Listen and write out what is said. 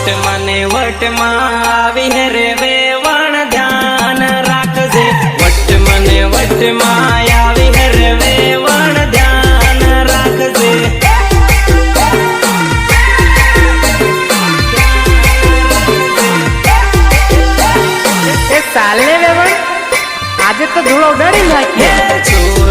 વટમાં આવી હે રે વેવણ ધ્યાન રાખજે વટમાં આવી હે રે વેવણ ધ્યાન રાખજે એ ચાલે વેવણ આજે તો ધૂળો ઉડાડી નાખીએ